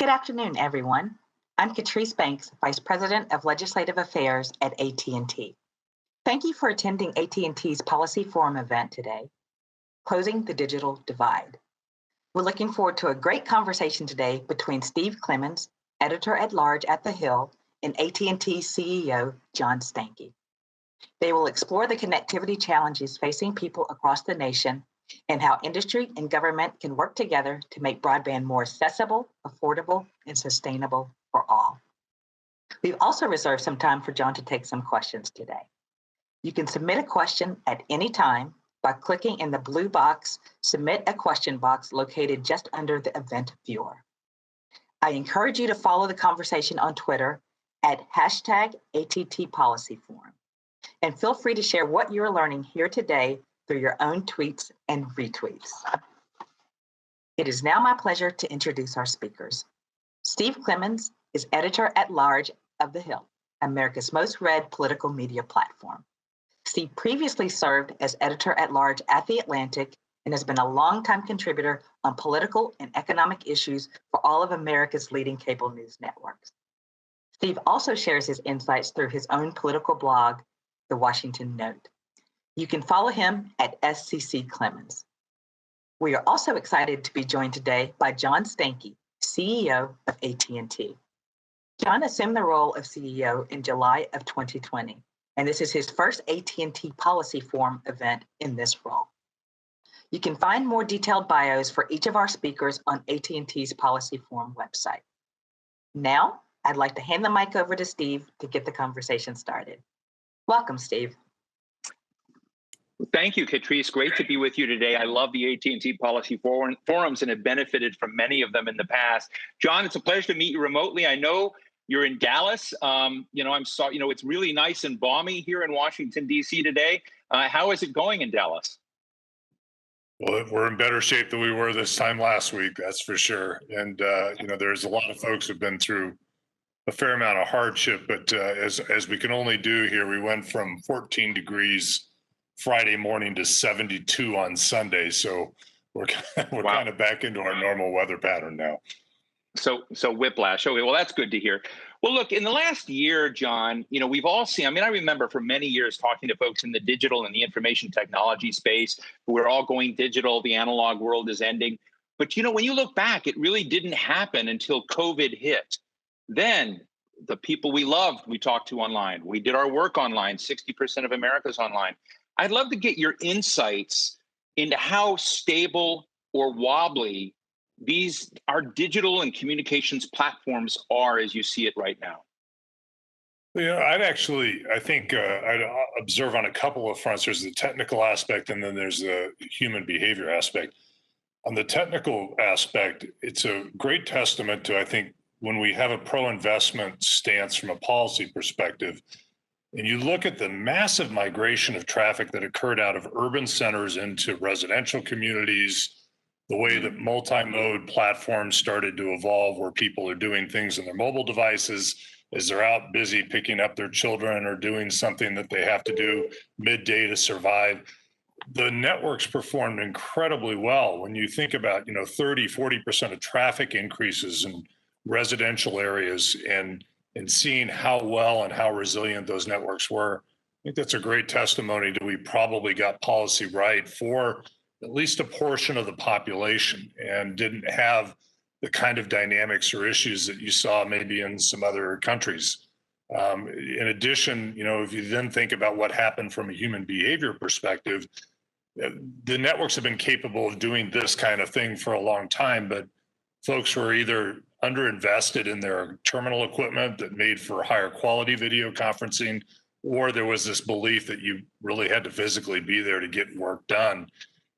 Good afternoon, everyone. I'm Catrice Banks, Vice President of Legislative Affairs at AT&T. Thank you for attending AT&T's Policy Forum event today, Closing the Digital Divide. We're looking forward to a great conversation today between Steve Clemons, Editor-at-Large at The Hill, and AT&T CEO John Stankey. They will explore the connectivity challenges facing people across the nation and how industry and government can work together to make broadband more accessible, affordable, and sustainable for all. We've also reserved some time for John to take some questions today. You can submit a question at any time by clicking in the blue box, Submit a Question box located just under the event viewer. I encourage you to follow the conversation on Twitter at #ATTPolicyForum. And feel free to share what you're learning here today through your own tweets and retweets. It is now my pleasure to introduce our speakers. Steve Clemons is Editor-at-Large of The Hill, America's most read political media platform. Steve previously served as Editor-at-Large at The Atlantic and has been a longtime contributor on political and economic issues for all of America's leading cable news networks. Steve also shares his insights through his own political blog, The Washington Note. You can follow him at SCC Clemons. We are also excited to be joined today by John Stankey, CEO of AT&T. John assumed the role of CEO in July of 2020, and this is his first AT&T Policy Forum event in this role. You can find more detailed bios for each of our speakers on AT&T's Policy Forum website. Now, I'd like to hand the mic over to Steve to get the conversation started. Welcome, Steve. Thank you, Catrice. Great to be with you today. I love the AT&T Policy Forums and have benefited from many of them in the past. John, it's a pleasure to meet you remotely. I know you're in Dallas. It's really nice and balmy here in Washington, D.C. today. How is it going in Dallas? Well, we're in better shape than we were this time last week, that's for sure. And, there's a lot of folks who've been through a fair amount of hardship, but as we can only do here, we went from 14 degrees Friday morning to 72 on Sunday. So we're wow. Kind of back into our normal weather pattern now. So whiplash. Okay, well, that's good to hear. Well, look, in the last year, John, we've all seen, I remember for many years talking to folks in the digital and the information technology space. We're all going digital. The analog world is ending. But, when you look back, it really didn't happen until COVID hit. Then the people we loved, we talked to online. We did our work online. 60% of America's online. I'd love to get your insights into how stable or wobbly our digital and communications platforms are as you see it right now. I'd observe on a couple of fronts. There's the technical aspect, and then there's the human behavior aspect. On the technical aspect, it's a great testament to, I think, when we have a pro-investment stance from a policy perspective, and you look at the massive migration of traffic that occurred out of urban centers into residential communities, the way that multi-mode platforms started to evolve where people are doing things on their mobile devices as they're out busy picking up their children or doing something that they have to do midday to survive. The networks performed incredibly well. When you think about, 30, 40% of traffic increases in residential areas and seeing how well and how resilient those networks were, I think that's a great testimony that we probably got policy right for at least a portion of the population and didn't have the kind of dynamics or issues that you saw maybe in some other countries. In addition, if you then think about what happened from a human behavior perspective, the networks have been capable of doing this kind of thing for a long time, but folks were either underinvested in their terminal equipment that made for higher quality video conferencing, or there was this belief that you really had to physically be there to get work done.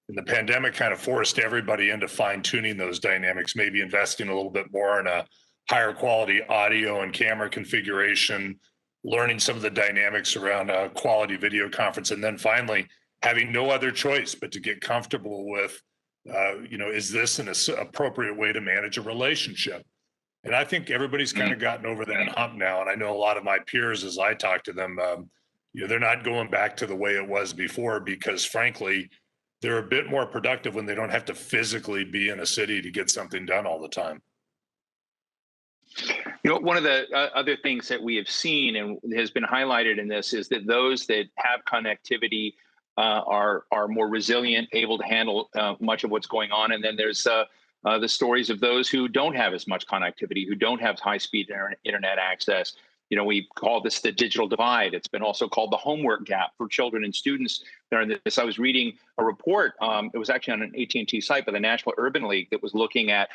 And the pandemic kind of forced everybody into fine-tuning those dynamics, maybe investing a little bit more in a higher quality audio and camera configuration, learning some of the dynamics around a quality video conference, and then finally having no other choice but to get comfortable with, is this an appropriate way to manage a relationship? And I think everybody's kind of gotten over that hump now. And I know a lot of my peers, as I talk to them, they're not going back to the way it was before because, frankly, they're a bit more productive when they don't have to physically be in a city to get something done all the time. One of the other things that we have seen and has been highlighted in this is that those that have connectivity are more resilient, able to handle much of what's going on. And then there's the stories of those who don't have as much connectivity, who don't have high-speed internet access. We call this the digital divide. It's been also called the homework gap for children and students that are in this. I was reading a report. It was actually on an AT&T site by the National Urban League that was looking at,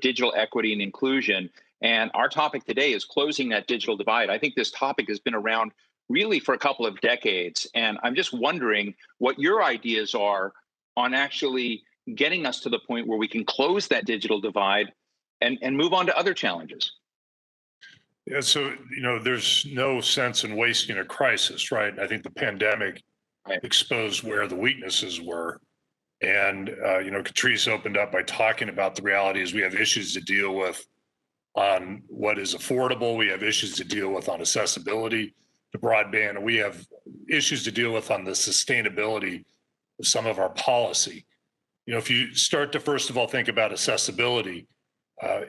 digital equity and inclusion. And our topic today is closing that digital divide. I think this topic has been around really for a couple of decades. And I'm just wondering what your ideas are on actually getting us to the point where we can close that digital divide and move on to other challenges. Yeah, so, there's no sense in wasting a crisis, right? I think the pandemic exposed where the weaknesses were. And, Catrice opened up by talking about the realities. We have issues to deal with on what is affordable. We have issues to deal with on accessibility to broadband. And we have issues to deal with on the sustainability of some of our policy. If you start to, first of all, think about accessibility,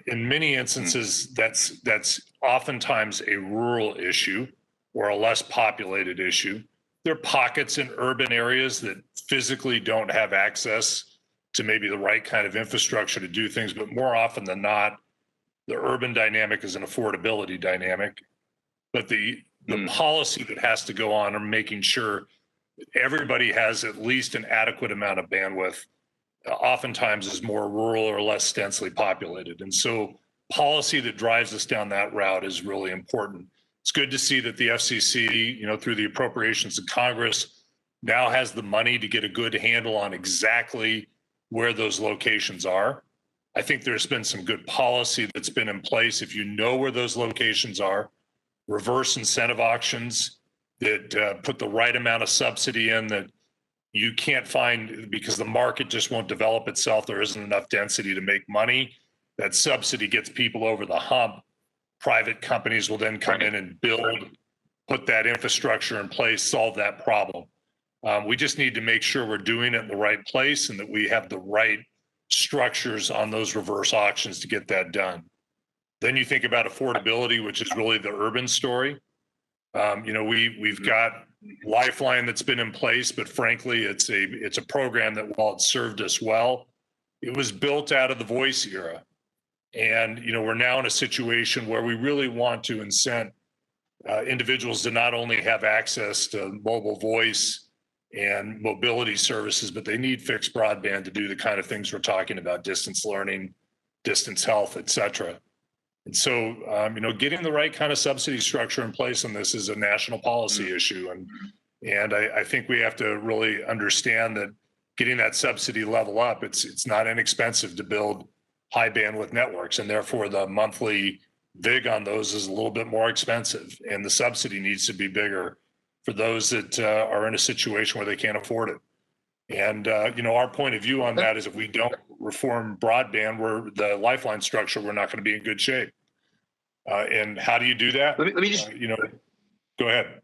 in many instances, that's oftentimes a rural issue or a less populated issue. There are pockets in urban areas that physically don't have access to maybe the right kind of infrastructure to do things, but more often than not, the urban dynamic is an affordability dynamic. But the policy that has to go on are making sure everybody has at least an adequate amount of bandwidth, oftentimes is more rural or less densely populated. And so policy that drives us down that route is really important. It's good to see that the FCC, through the appropriations in Congress, now has the money to get a good handle on exactly where those locations are. I think there's been some good policy that's been in place. If you know where those locations are, reverse incentive auctions that put the right amount of subsidy in that you can't find because the market just won't develop itself. There isn't enough density to make money. That subsidy gets people over the hump. Private companies will then come in and build, put that infrastructure in place, solve that problem. We just need to make sure we're doing it in the right place and that we have the right structures on those reverse auctions to get that done. Then you think about affordability, which is really the urban story. We've got Lifeline that's been in place, but frankly, it's a program that, while it served us well, it was built out of the voice era. And, we're now in a situation where we really want to incent individuals to not only have access to mobile voice and mobility services, but they need fixed broadband to do the kind of things we're talking about: distance learning, distance health, et cetera. And so, getting the right kind of subsidy structure in place on this is a national policy issue. And I think we have to really understand that getting that subsidy level up, it's not inexpensive to build high bandwidth networks. And therefore, the monthly VIG on those is a little bit more expensive. And the subsidy needs to be bigger for those that are in a situation where they can't afford it. And, our point of view on that is if we don't reform broadband, the Lifeline structure, we're not going to be in good shape. And how do you do that? Let me just, go ahead.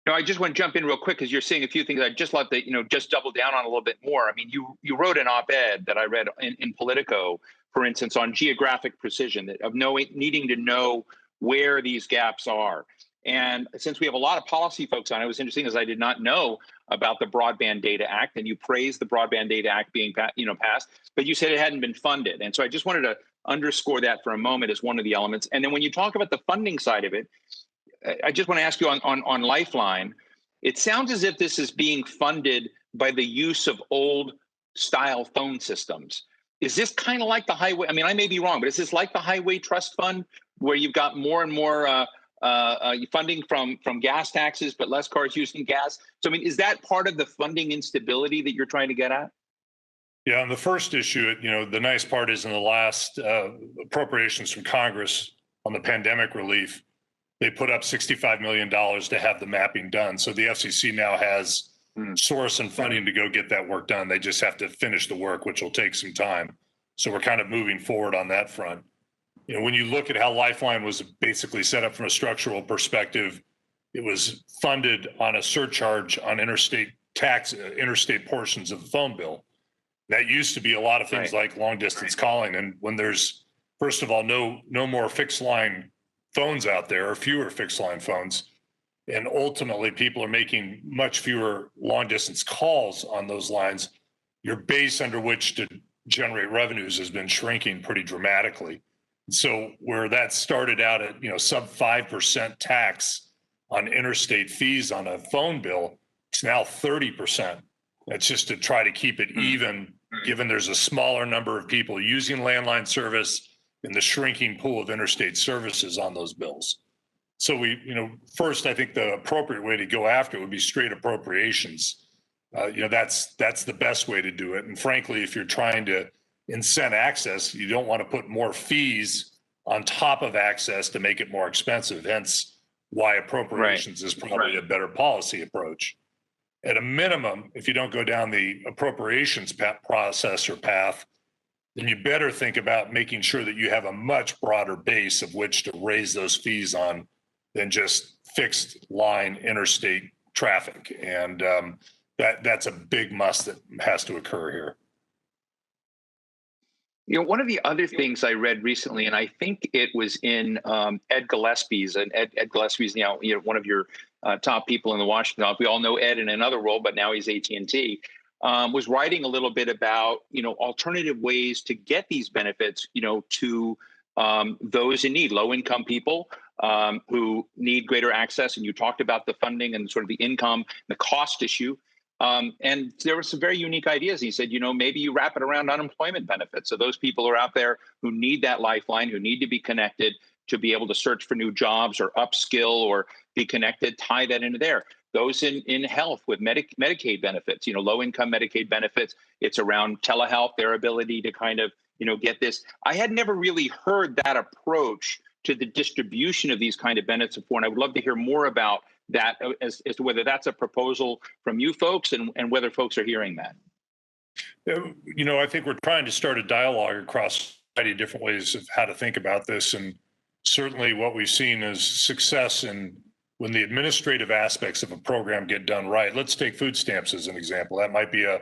No, I just want to jump in real quick because you're saying a few things I'd just love to, just double down on a little bit more. I mean, you wrote an op-ed that I read in Politico, for instance, on geographic precision, of needing to know where these gaps are. And since we have a lot of policy folks on, it was interesting as I did not know about the Broadband Data Act, and you praised the Broadband Data Act being passed, but you said it hadn't been funded. And so I just wanted to underscore that for a moment as one of the elements. And then when you talk about the funding side of it, I just want to ask you on Lifeline, it sounds as if this is being funded by the use of old style phone systems. Is this kind of like the highway? I mean, I may be wrong, but is this like the Highway Trust Fund where you've got more and more funding from gas taxes, but less cars using gas? So, I mean, is that part of the funding instability that you're trying to get at? Yeah, on the first issue, the nice part is in the last appropriations from Congress on the pandemic relief, they put up $65 million to have the mapping done. So the FCC now has source and funding to go get that work done. They just have to finish the work, which will take some time. So we're kind of moving forward on that front. When you look at how Lifeline was basically set up from a structural perspective, it was funded on a surcharge on interstate portions of the phone bill. That used to be a lot of things like long distance calling. And when there's first of all, no more fixed line phones out there, or fewer fixed line phones. And ultimately, people are making much fewer long distance calls on those lines. Your base under which to generate revenues has been shrinking pretty dramatically. So where that started out at, sub 5% tax on interstate fees on a phone bill, it's now 30%. That's just to try to keep it even, given there's a smaller number of people using landline service and the shrinking pool of interstate services on those bills. So first, I think the appropriate way to go after it would be straight appropriations. That's the best way to do it. And frankly, if you're trying to incent access, you don't want to put more fees on top of access to make it more expensive. Hence why appropriations is probably a better policy approach. At a minimum, if you don't go down the appropriations process or path, then you better think about making sure that you have a much broader base of which to raise those fees on than just fixed line interstate traffic. And that's a big must that has to occur here. One of the other things I read recently, and I think it was in Ed Gillespie's, and Ed Gillespie's now one of your top people in the Washington office. We all know Ed in another role, but now he's AT&T. Was writing a little bit about alternative ways to get these benefits to those in need, low-income people who need greater access. And you talked about the funding and sort of the income, the cost issue. And there were some very unique ideas. He said, maybe you wrap it around unemployment benefits. So those people are out there who need that lifeline, who need to be connected to be able to search for new jobs or upskill or be connected, tie that into there. Those in health with Medicaid benefits, low-income Medicaid benefits. It's around telehealth, their ability to kind of, get this. I had never really heard that approach to the distribution of these kind of benefits before, and I would love to hear more about that as to whether that's a proposal from you folks and whether folks are hearing that. I think we're trying to start a dialogue across a variety of different ways of how to think about this. And certainly what we've seen is success in when the administrative aspects of a program get done right. Let's take food stamps as an example. That might be a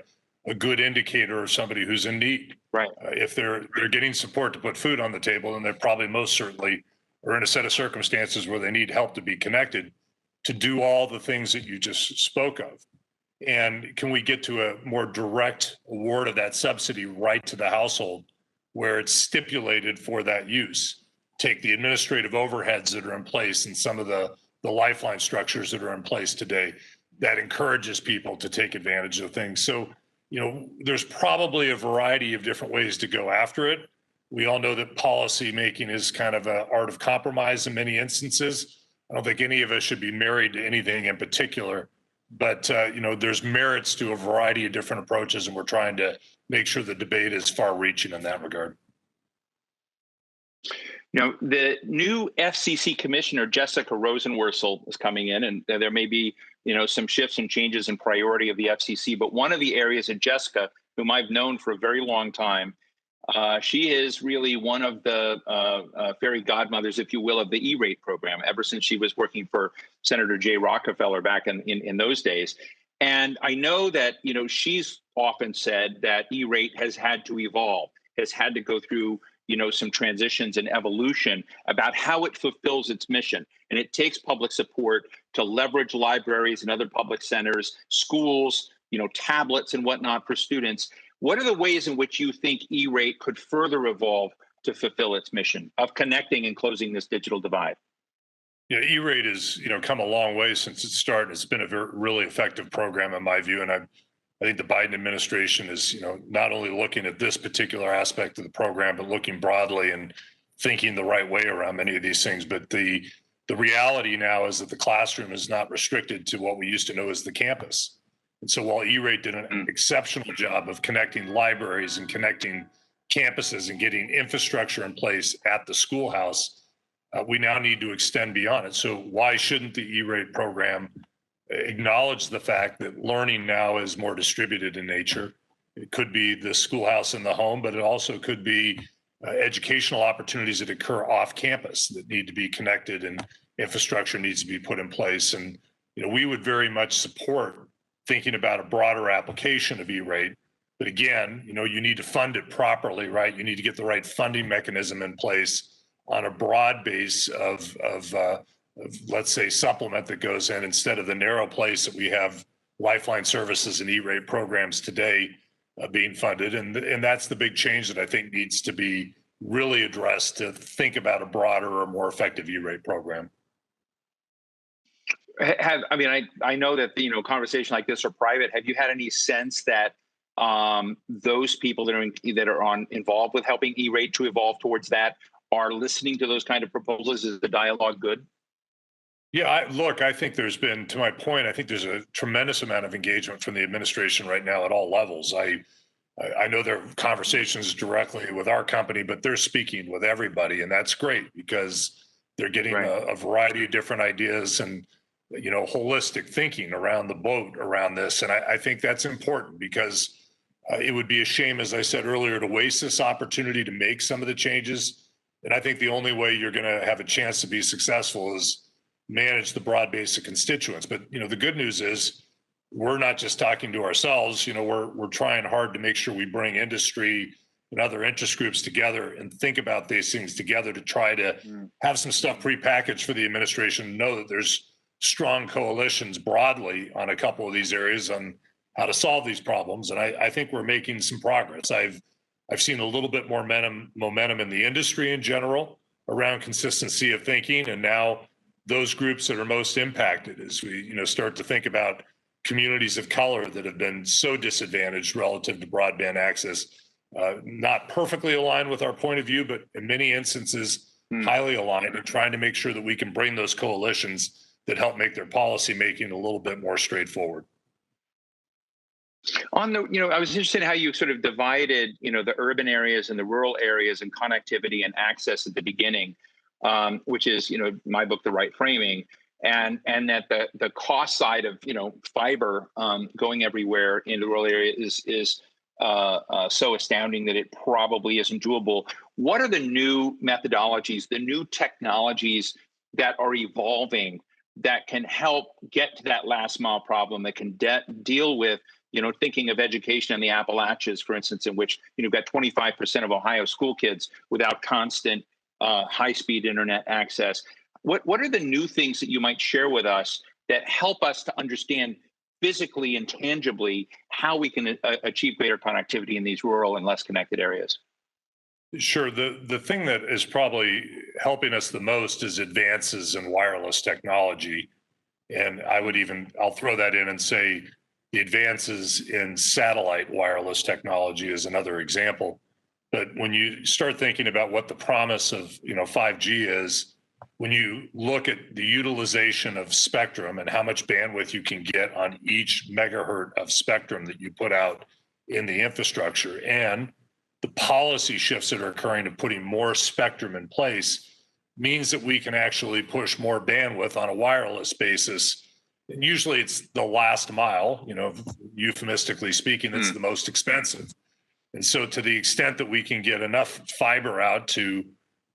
good indicator of somebody who's in need. Right. If they're getting support to put food on the table, and they're probably most certainly are in a set of circumstances where they need help to be connected to do all the things that you just spoke of. And can we get to a more direct award of that subsidy right to the household where it's stipulated for that use? Take the administrative overheads that are in place and some of the lifeline structures that are in place today that encourages people to take advantage of things. So, there's probably a variety of different ways to go after it. We all know that policy making is kind of an art of compromise in many instances. I don't think any of us should be married to anything in particular, but there's merits to a variety of different approaches, and we're trying to make sure the debate is far-reaching in that regard. The new FCC commissioner, Jessica Rosenworcel, is coming in, and there may be, some shifts and changes in priority of the FCC. But one of the areas that Jessica, whom I've known for a very long time, she is really one of the fairy godmothers, if you will, of the E-rate program, ever since she was working for Senator Jay Rockefeller back in those days. And I know that, she's often said that E-rate has had to evolve, has had to go through some transitions and evolution about how it fulfills its mission. And it takes public support to leverage libraries and other public centers, schools, tablets and whatnot for students. What are the ways in which you think E-rate could further evolve to fulfill its mission of connecting and closing this digital divide? E-rate has come a long way since its start. It's been a really effective program in my view, and I think the Biden administration is not only looking at this particular aspect of the program, but looking broadly and thinking the right way around many of these things. But the reality now is that the classroom is not restricted to what we used to know as the campus. And so while E-rate did an exceptional job of connecting libraries and connecting campuses and getting infrastructure in place at the schoolhouse, we now need to extend beyond it. So why shouldn't the E-rate program acknowledge the fact that learning now is more distributed in nature? It could be the schoolhouse and the home, but it also could be educational opportunities that occur off campus that need to be connected, and infrastructure needs to be put in place. And we would very much support thinking about a broader application of E-rate, But again, you need to fund it properly, right? You need to get the right funding mechanism in place on a broad base of let's say, supplement that goes in instead of the narrow place that we have Lifeline services and E-rate programs today being funded. And that's the big change that I think needs to be really addressed to think about a broader or more effective E-rate program. I know that conversation like this are private. Have you had any sense that those people that are involved with helping E-rate to evolve towards that are listening to those kind of proposals? Is the dialogue good? Yeah, I think there's been, to my point, I think there's a tremendous amount of engagement from the administration right now at all levels. I know there are conversations directly with our company, but they're speaking with everybody, and that's great because they're getting a variety of different ideas and holistic thinking around the boat around this. And I think that's important because it would be a shame, as I said earlier, to waste this opportunity to make some of the changes. And I think the only way you're going to have a chance to be successful is manage the broad base of constituents. But the good news is we're not just talking to ourselves. We're trying hard to make sure we bring industry and other interest groups together and think about these things together to try to have some stuff prepackaged for the administration. Know that there's strong coalitions broadly on a couple of these areas on how to solve these problems, and I think we're making some progress. I've seen a little bit more momentum in the industry in general around consistency of thinking, and now those groups that are most impacted as we start to think about communities of color that have been so disadvantaged relative to broadband access, not perfectly aligned with our point of view, but in many instances highly aligned, and trying to make sure that we can bring those coalitions that help make their policy making a little bit more straightforward. I was interested in how you sort of divided, the urban areas and the rural areas and connectivity and access at the beginning, which is, my book, The Right Framing, and that the cost side of, fiber going everywhere in the rural area is so astounding that it probably isn't doable. What are the new methodologies, the new technologies that are evolving that can help get to that last mile problem, that can deal with, thinking of education in the Appalachians, for instance, in which you've got 25% of Ohio school kids without constant high-speed internet access. What are the new things that you might share with us that help us to understand physically and tangibly how we can achieve greater connectivity in these rural and less connected areas? Sure. The thing that is probably helping us the most is advances in wireless technology. And I'll throw that in and say the advances in satellite wireless technology is another example. But when you start thinking about what the promise of 5G is, when you look at the utilization of spectrum and how much bandwidth you can get on each megahertz of spectrum that you put out in the infrastructure, and the policy shifts that are occurring of putting more spectrum in place, means that we can actually push more bandwidth on a wireless basis. And usually it's the last mile, euphemistically speaking, that's the most expensive. And so to the extent that we can get enough fiber out to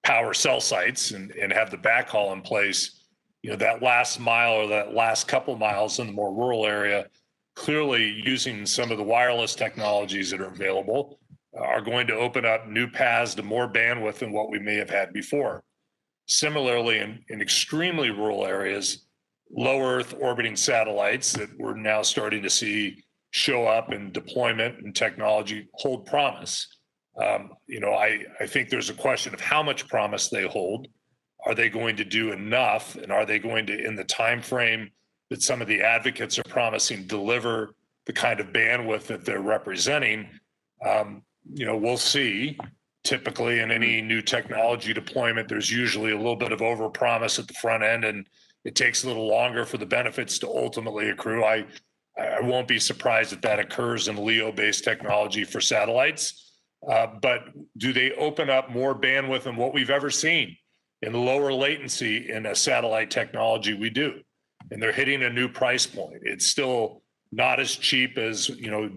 power cell sites and have the backhaul in place, that last mile or that last couple miles in the more rural area, clearly using some of the wireless technologies that are available are going to open up new paths to more bandwidth than what we may have had before. Similarly, in extremely rural areas, low Earth orbiting satellites that we're now starting to see show up in deployment and technology hold promise. I think there's a question of how much promise they hold. Are they going to do enough? And are they going to, in the time frame that some of the advocates are promising, deliver the kind of bandwidth that they're representing? We'll see. Typically in any new technology deployment, there's usually a little bit of overpromise at the front end, and it takes a little longer for the benefits to ultimately accrue. I won't be surprised if that occurs in LEO-based technology for satellites. But do they open up more bandwidth than what we've ever seen in lower latency in a satellite technology? We do. And they're hitting a new price point. It's still not as cheap as,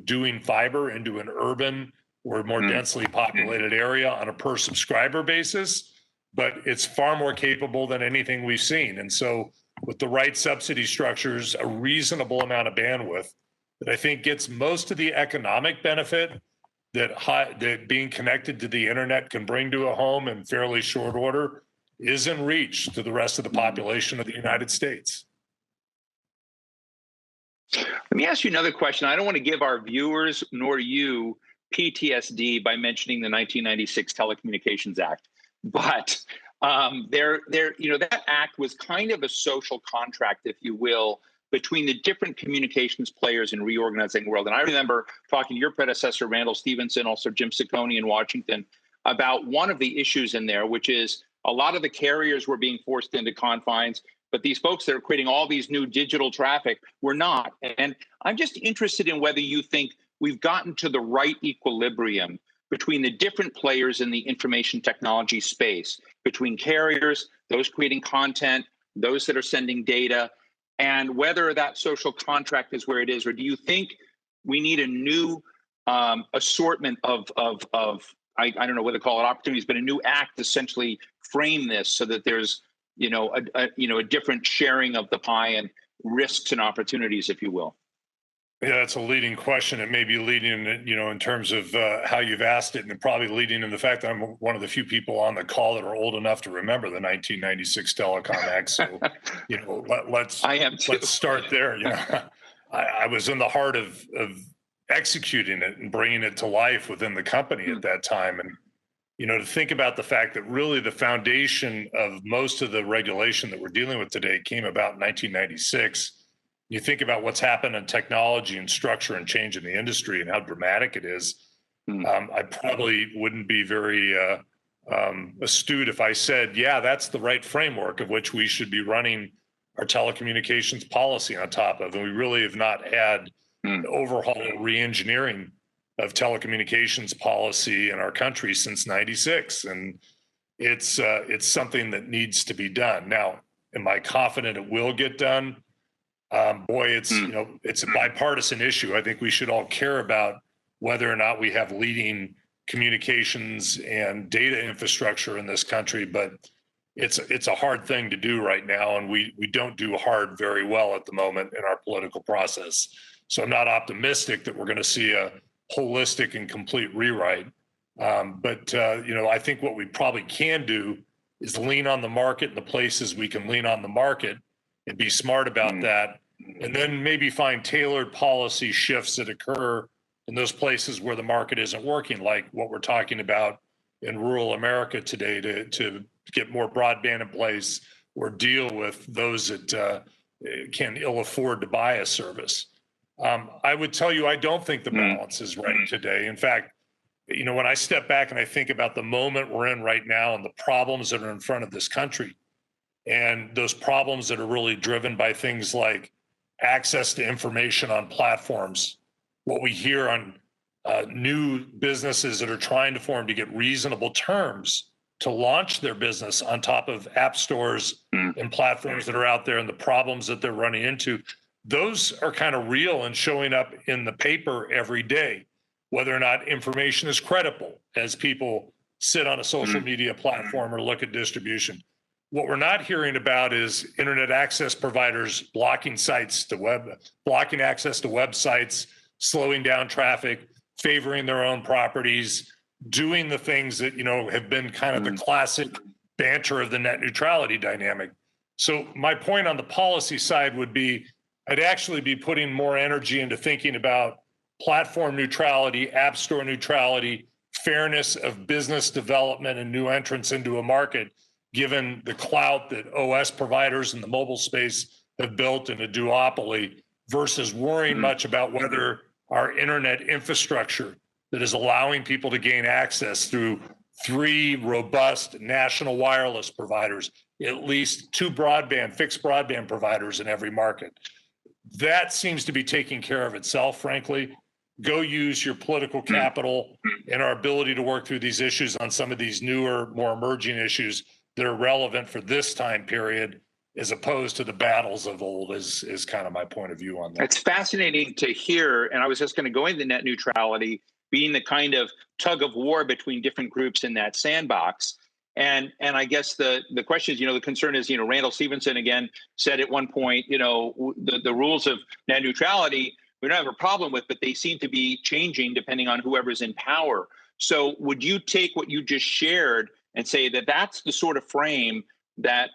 doing fiber into an urban or more densely populated area on a per subscriber basis, but it's far more capable than anything we've seen. And so with the right subsidy structures, a reasonable amount of bandwidth, that I think gets most of the economic benefit that being connected to the internet can bring to a home in fairly short order isn't reached to the rest of the population of the United States. Let me ask you another question. I don't want to give our viewers nor you PTSD by mentioning the 1996 Telecommunications Act, but that act was kind of a social contract, if you will, between the different communications players in reorganizing the world. And I remember talking to your predecessor, Randall Stephenson, also Jim Ciccone in Washington, about one of the issues in there, which is a lot of the carriers were being forced into confines, but these folks that are creating all these new digital traffic were not. And I'm just interested in whether you think we've gotten to the right equilibrium between the different players in the information technology space, between carriers, those creating content, those that are sending data, and whether that social contract is where it is, or do you think we need a new assortment of I don't know what to call it, opportunities, but a new act to essentially frame this so that there's a different sharing of the pie and risks and opportunities, if you will? Yeah, that's a leading question. It may be leading, in terms of how you've asked it, and probably leading in the fact that I'm one of the few people on the call that are old enough to remember the 1996 Telecom Act. So, let's start there. I was in the heart of executing it and bringing it to life within the company at that time. And, to think about the fact that really the foundation of most of the regulation that we're dealing with today came about in 1996. You think about what's happened in technology and structure and change in the industry and how dramatic it is. I probably wouldn't be very astute if I said, yeah, that's the right framework of which we should be running our telecommunications policy on top of. And we really have not had an overhaul or re-engineering of telecommunications policy in our country since '96. And it's something that needs to be done. Now, am I confident it will get done? It's a bipartisan issue. I think we should all care about whether or not we have leading communications and data infrastructure in this country, but it's a hard thing to do right now, and we don't do hard very well at the moment in our political process. So I'm not optimistic that we're going to see a holistic and complete rewrite. I think what we probably can do is lean on the market in the places we can lean on the market and be smart about that, and then maybe find tailored policy shifts that occur in those places where the market isn't working, like what we're talking about in rural America today to get more broadband in place or deal with those that can ill afford to buy a service. I would tell you, I don't think the balance is right today. In fact, when I step back and I think about the moment we're in right now and the problems that are in front of this country, and those problems that are really driven by things like access to information on platforms, what we hear on new businesses that are trying to form to get reasonable terms to launch their business on top of app stores and platforms that are out there, and the problems that they're running into, those are kind of real and showing up in the paper every day, whether or not information is credible as people sit on a social media platform or look at distribution. What we're not hearing about is internet access providers blocking access to websites, slowing down traffic, favoring their own properties, doing the things that, have been kind of the classic banter of the net neutrality dynamic. So my point on the policy side would be, I'd actually be putting more energy into thinking about platform neutrality, app store neutrality, fairness of business development and new entrants into a market, given the clout that OS providers in the mobile space have built in a duopoly, versus worrying much about whether our internet infrastructure that is allowing people to gain access through 3 robust national wireless providers, at least 2 fixed broadband providers in every market. That seems to be taking care of itself, frankly. Go use your political capital and our ability to work through these issues on some of these newer, more emerging issues that are relevant for this time period, as opposed to the battles of old, is kind of my point of view on that. It's fascinating to hear, and I was just going to go into net neutrality being the kind of tug of war between different groups in that sandbox. And I guess the question is, the concern is, Randall Stephenson again said at one point, the rules of net neutrality we don't have a problem with, but they seem to be changing depending on whoever's in power. So would you take what you just shared and say that that's the sort of frame that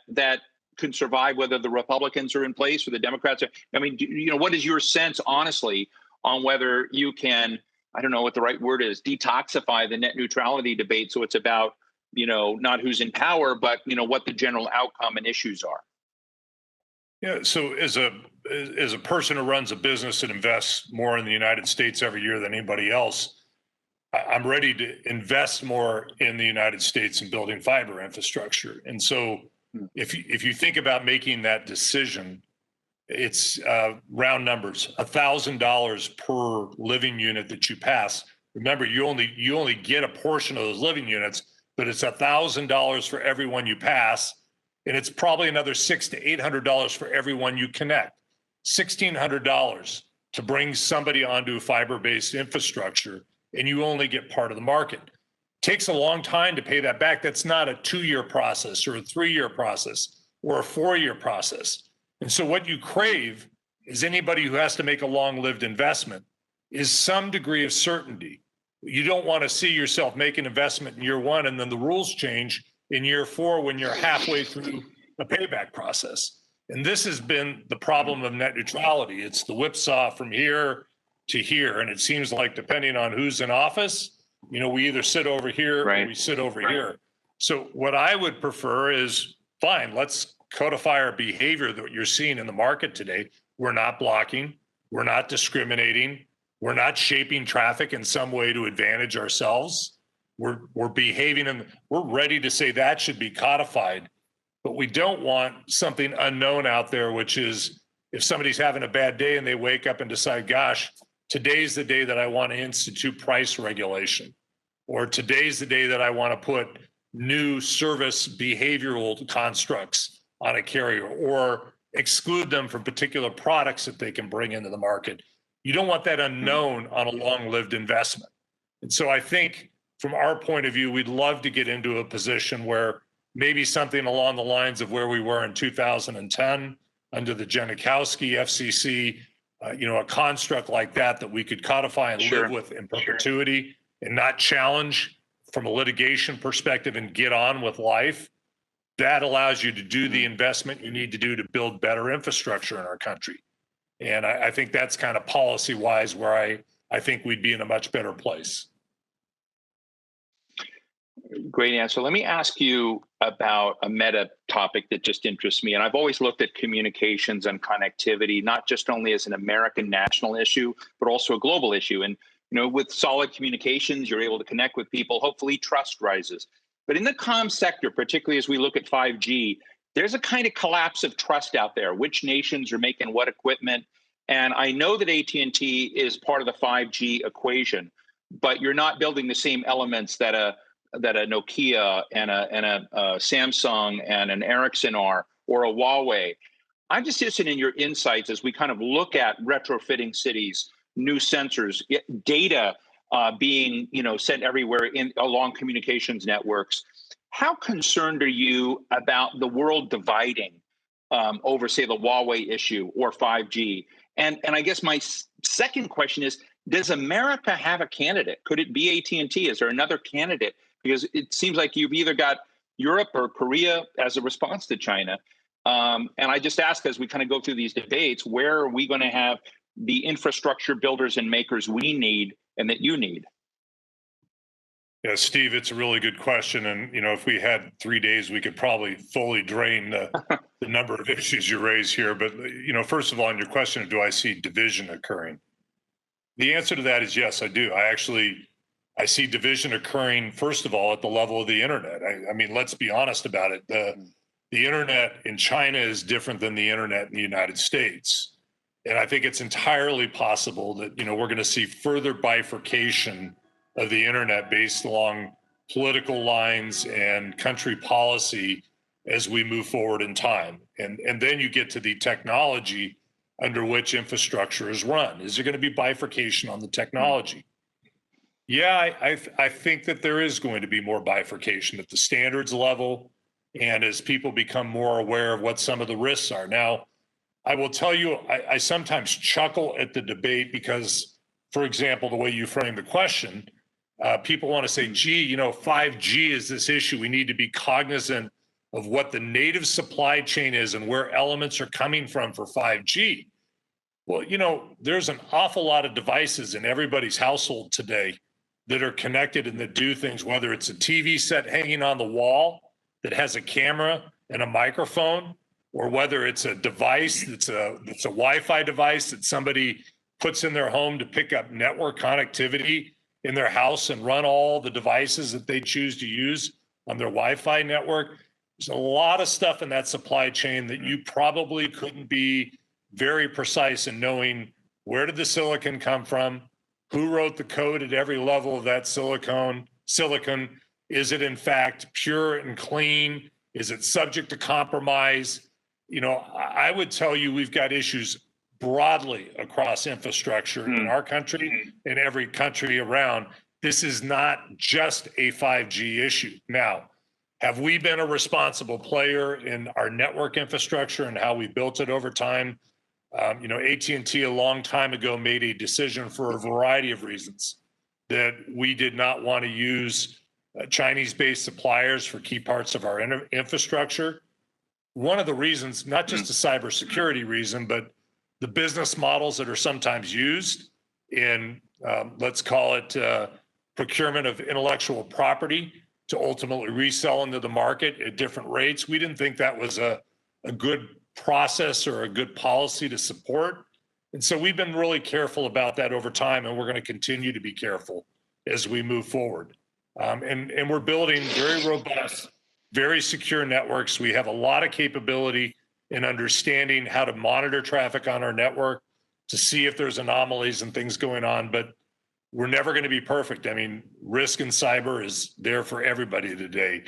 can survive whether the Republicans are in place or the Democrats are? I mean, what is your sense, honestly, on whether you can, I don't know what the right word is, detoxify the net neutrality debate so it's about, not who's in power, but, what the general outcome and issues are? Yeah. So as a person who runs a business that invests more in the United States every year than anybody else, I'm ready to invest more in the United States in building fiber infrastructure. And so if you think about making that decision, it's round numbers, $1,000 per living unit that you pass. Remember, you only get a portion of those living units, but it's $1,000 for every one you pass. And it's probably another $600 to $800 for everyone you connect. $1,600 to bring somebody onto a fiber-based infrastructure, and you only get part of the market. It takes a long time to pay that back. That's not a 2-year process or a 3-year process or a 4-year process. And so what you crave is anybody who has to make a long-lived investment is some degree of certainty. You don't want to see yourself make an investment in year 1 and then the rules change in year 4 when you're halfway through a payback process. And this has been the problem of net neutrality. It's the whipsaw from here to here. And it seems like depending on who's in office, we either sit over here or we sit over here. So what I would prefer is, fine, let's codify our behavior that you're seeing in the market today. We're not blocking. We're not discriminating. We're not shaping traffic in some way to advantage ourselves. We're behaving, and we're ready to say that should be codified. But we don't want something unknown out there, which is if somebody's having a bad day and they wake up and decide, gosh, today's the day that I want to institute price regulation, or today's the day that I want to put new service behavioral constructs on a carrier or exclude them from particular products that they can bring into the market. You don't want that unknown on a long-lived investment. And so I think from our point of view, we'd love to get into a position where maybe something along the lines of where we were in 2010 under the Janikowski FCC, a construct like that we could codify and live with in perpetuity and not challenge from a litigation perspective and get on with life. That allows you to do the investment you need to do to build better infrastructure in our country. And I think that's kind of policy-wise where I think we'd be in a much better place. Great answer. Let me ask you about a meta topic that just interests me. And I've always looked at communications and connectivity, not just only as an American national issue, but also a global issue. And, with solid communications, you're able to connect with people. Hopefully trust rises. But in the comm sector, particularly as we look at 5G, there's a kind of collapse of trust out there. Which nations are making what equipment? And I know that AT&T is part of the 5G equation, but you're not building the same elements that a Nokia and a Samsung and an Ericsson are, or a Huawei. I'm just interested in your insights as we kind of look at retrofitting cities, new sensors, data being sent everywhere along communications networks. How concerned are you about the world dividing over, say, the Huawei issue or 5G? And I guess my second question is, does America have a candidate? Could it be AT&T? Is there another candidate? Because it seems like you've either got Europe or Korea as a response to China. And I just ask, as we kind of go through these debates, where are we going to have the infrastructure builders and makers we need and that you need? Yeah, Steve, it's a really good question. And, if we had 3 days, we could probably fully drain the number of issues you raise here. But, first of all, on your question of do I see division occurring? The answer to that is yes, I do. I see division occurring, first of all, at the level of the internet. I mean, let's be honest about it. The internet in China is different than the internet in the United States. And I think it's entirely possible that, we're going to see further bifurcation of the internet based along political lines and country policy as we move forward in time. And then you get to the technology under which infrastructure is run. Is there going to be bifurcation on the technology? Yeah, I think that there is going to be more bifurcation at the standards level and as people become more aware of what some of the risks are. Now, I will tell you, I sometimes chuckle at the debate because, for example, the way you frame the question, people want to say, gee, 5G is this issue. We need to be cognizant of what the native supply chain is and where elements are coming from for 5G. Well, there's an awful lot of devices in everybody's household today that are connected and that do things, whether it's a TV set hanging on the wall that has a camera and a microphone, or whether it's a device that's a Wi-Fi device that somebody puts in their home to pick up network connectivity in their house and run all the devices that they choose to use on their Wi-Fi network. There's a lot of stuff in that supply chain that you probably couldn't be very precise in knowing where did the silicon come from, who wrote the code at every level of that silicon. Is it in fact pure and clean? Is it subject to compromise? I would tell you we've got issues broadly across infrastructure in our country and every country around. This is not just a 5G issue. Now, have we been a responsible player in our network infrastructure and how we built it over time? AT&T a long time ago made a decision for a variety of reasons that we did not want to use Chinese-based suppliers for key parts of our infrastructure. One of the reasons, not just a cybersecurity reason, but the business models that are sometimes used in, let's call it procurement of intellectual property to ultimately resell into the market at different rates. We didn't think that was a good process or a good policy to support. And so we've been really careful about that over time, and we're going to continue to be careful as we move forward. And we're building very robust, very secure networks. We have a lot of capability in understanding how to monitor traffic on our network to see if there's anomalies and things going on, but we're never going to be perfect. I mean, risk in cyber is there for everybody today.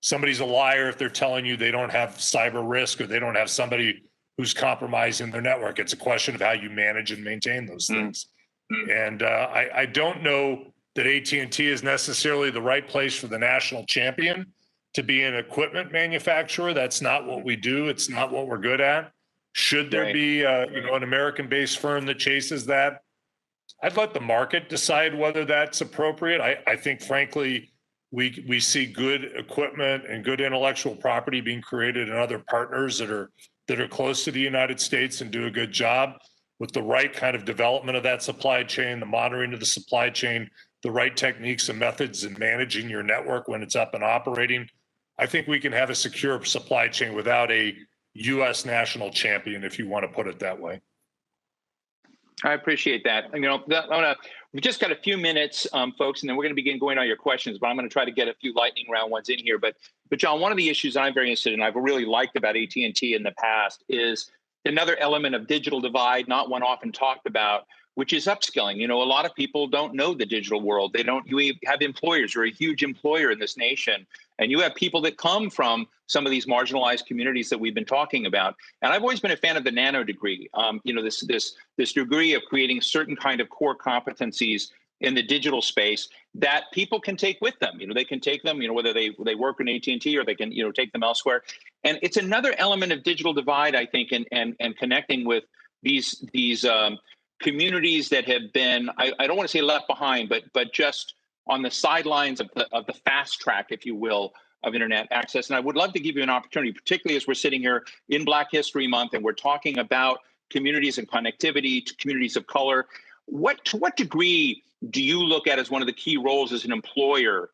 Somebody's a liar if they're telling you they don't have cyber risk or they don't have somebody who's compromising their network. It's a question of how you manage and maintain those things. And I don't know that AT&T is necessarily the right place for the national champion to be an equipment manufacturer. That's not what we do. It's not what we're good at. Should there be an American-based firm that chases that? I'd let the market decide whether that's appropriate. I think, frankly, we see good equipment and good intellectual property being created in other partners that are close to the United States and do a good job with the right kind of development of that supply chain, the monitoring of the supply chain, the right techniques and methods in managing your network when it's up and operating. I think we can have a secure supply chain without a U.S. national champion, if you want to put it that way. I appreciate that. We've just got a few minutes, folks, and then we're going to begin going on your questions, but I'm going to try to get a few lightning round ones in here. But John, one of the issues I'm very interested in, I've really liked about AT&T in the past, is another element of digital divide, not one often talked about, which is upskilling. A lot of people don't know the digital world. You have employers. You're a huge employer in this nation, and you have people that come from some of these marginalized communities that we've been talking about. And I've always been a fan of the nano degree. This degree of creating certain kind of core competencies in the digital space that people can take with them. They can take them, whether they work in AT&T or they can, take them elsewhere. And it's another element of digital divide, I think, and connecting with these communities that have been, I don't want to say left behind, but just on the sidelines of the fast track, if you will, of internet access. And I would love to give you an opportunity, particularly as we're sitting here in Black History Month and we're talking about communities and connectivity to communities of color. To what degree do you look at as one of the key roles as an employer,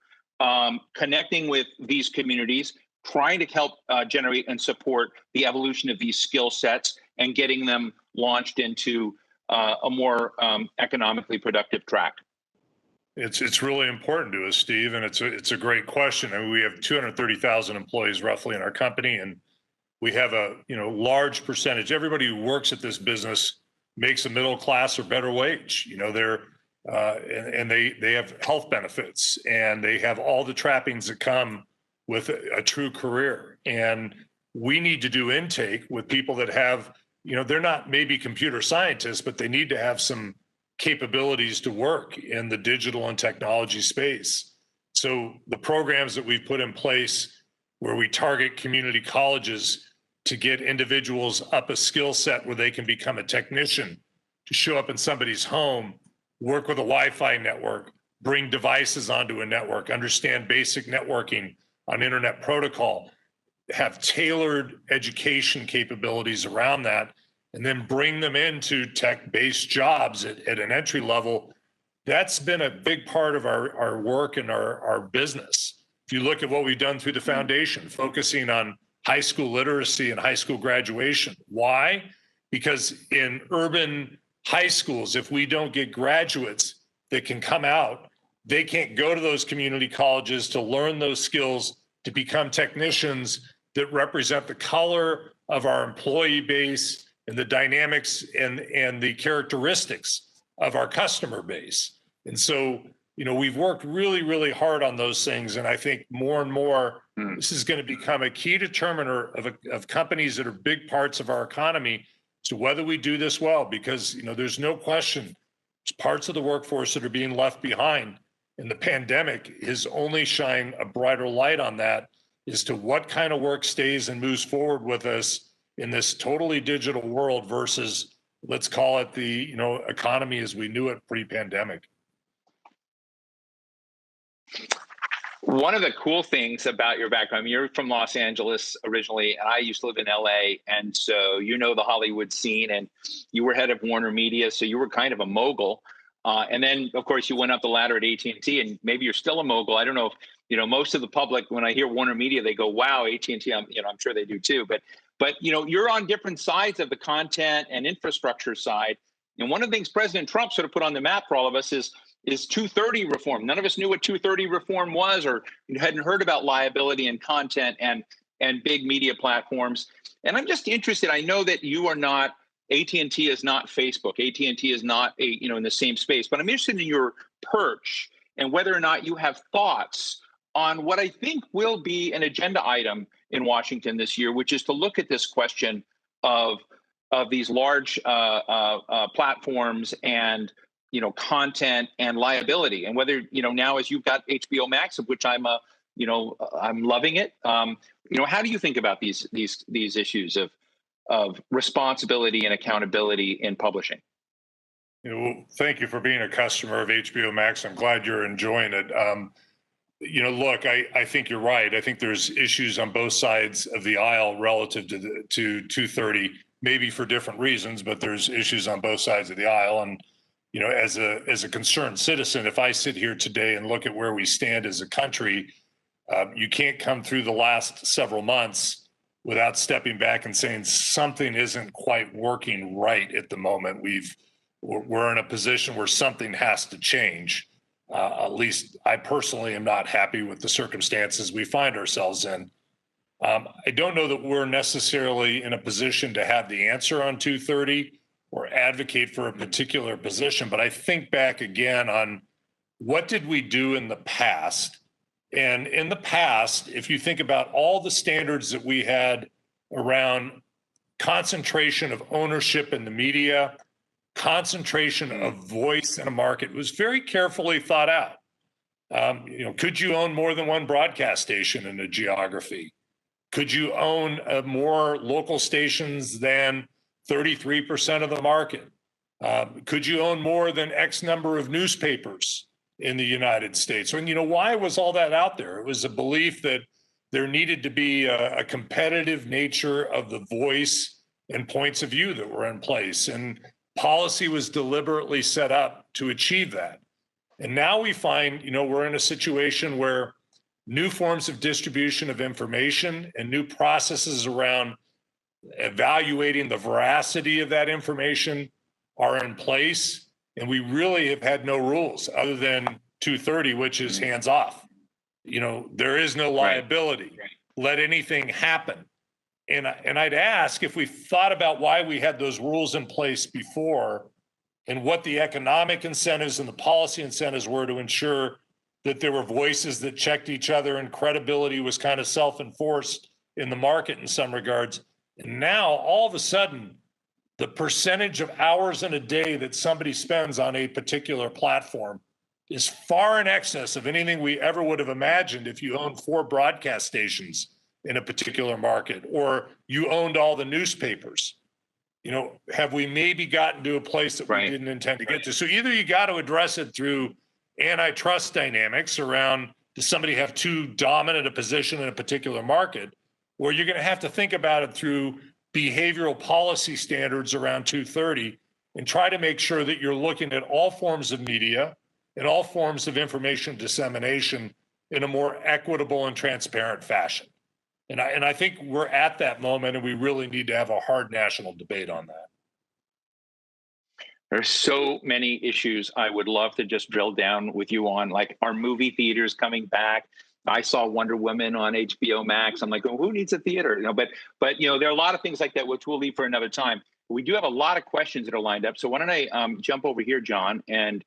connecting with these communities, trying to help generate and support the evolution of these skill sets and getting them launched into a more economically productive track? It's really important to us, Steve, and it's a great question. I mean, we have 230,000 employees roughly in our company, and we have a large percentage. Everybody who works at this business makes a middle class or better wage. They have health benefits and they have all the trappings that come with a true career. And we need to do intake with people that have, they're not maybe computer scientists, but they need to have some capabilities to work in the digital and technology space. So the programs that we've put in place where we target community colleges to get individuals up a skill set where they can become a technician, to show up in somebody's home, work with a Wi-Fi network, bring devices onto a network, understand basic networking on internet protocol, have tailored education capabilities around that, and then bring them into tech-based jobs at an entry level. That's been a big part of our work and our business. If you look at what we've done through the foundation, focusing on high school literacy and high school graduation. Why? Because in urban high schools, if we don't get graduates that can come out, they can't go to those community colleges to learn those skills to become technicians that represent the color of our employee base and the dynamics and the characteristics of our customer base. And so, we've worked really, really hard on those things. And I think more and more, this is going to become a key determiner of companies that are big parts of our economy as to whether we do this well, because, there's no question there's parts of the workforce that are being left behind. And the pandemic has only shined a brighter light on that as to what kind of work stays and moves forward with us in this totally digital world versus, let's call it the, economy as we knew it pre-pandemic. One of the cool things about your background, you're from Los Angeles originally, and I used to live in LA. And so, the Hollywood scene, and you were head of Warner Media. So you were kind of a mogul. And then, of course, you went up the ladder at AT&T, and maybe you're still a mogul. I don't know if, most of the public, when I hear Warner Media, they go, wow, AT&T, I'm sure they do too. But you're on different sides of the content and infrastructure side. And one of the things President Trump sort of put on the map for all of us is 230 reform. None of us knew what 230 reform was, or hadn't heard about liability and content and big media platforms. And I'm just interested. I know that you are not, AT&T is not Facebook. AT&T is not in the same space. But I'm interested in your perch and whether or not you have thoughts on what I think will be an agenda item in Washington this year, which is to look at this question of these large platforms and content and liability, and whether now as you've got HBO Max, of which I'm loving it. How do you think about these issues of responsibility and accountability in publishing? Well, thank you for being a customer of HBO Max. I'm glad you're enjoying it. Look, I think you're right. I think there's issues on both sides of the aisle relative to 230, maybe for different reasons, but there's issues on both sides of the aisle. And as a concerned citizen, if I sit here today and look at where we stand as a country, you can't come through the last several months without stepping back and saying something isn't quite working right at the moment. We're in a position where something has to change. At least I personally am not happy with the circumstances we find ourselves in. I don't know that we're necessarily in a position to have the answer on 230 or advocate for a particular position, but I think back again on what did we do in the past? And in the past, if you think about all the standards that we had around concentration of ownership in the media, concentration of voice in a market, was very carefully thought out. Could you own more than one broadcast station in a geography? Could you own more local stations than 33% of the market? Could you own more than X number of newspapers in the United States? And why was all that out there? It was a belief that there needed to be a competitive nature of the voice and points of view that were in place. And policy was deliberately set up to achieve that. And now we find, we're in a situation where new forms of distribution of information and new processes around evaluating the veracity of that information are in place. And we really have had no rules other than 230, which is hands off. There is no liability. Right. Let anything happen. And I'd ask if we thought about why we had those rules in place before and what the economic incentives and the policy incentives were to ensure that there were voices that checked each other and credibility was kind of self-enforced in the market in some regards. And now all of a sudden, the percentage of hours in a day that somebody spends on a particular platform is far in excess of anything we ever would have imagined if you owned 4 broadcast stations in a particular market, or you owned all the newspapers. Have we maybe gotten to a place that we didn't intend to get to? So either you got to address it through antitrust dynamics around, does somebody have too dominant a position in a particular market, or you're going to have to think about it through behavioral policy standards around 230 and try to make sure that you're looking at all forms of media and all forms of information dissemination in a more equitable and transparent fashion. And I think we're at that moment, and we really need to have a hard national debate on that. There's so many issues I would love to just drill down with you on, like, are movie theaters coming back? I saw Wonder Woman on HBO Max. I'm like, oh, who needs a theater? But there are a lot of things like that, which we'll leave for another time. We do have a lot of questions that are lined up. So why don't I jump over here, John, and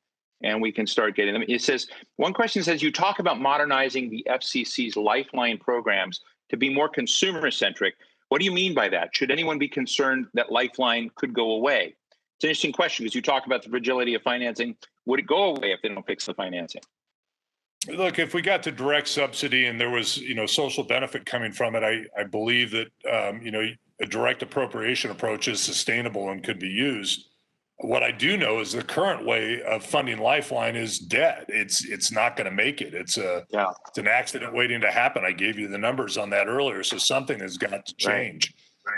we can start getting them. It says, one question says, you talk about modernizing the FCC's Lifeline programs to be more consumer-centric. What do you mean by that? Should anyone be concerned that Lifeline could go away? It's an interesting question because you talk about the fragility of financing. Would it go away if they don't fix the financing? Look, if we got to direct subsidy and there was, social benefit coming from it, I believe that, a direct appropriation approach is sustainable and could be used. What I do know is the current way of funding Lifeline is dead. It's not going to make it. It's an accident waiting to happen. I gave you the numbers on that earlier, so something has got to change.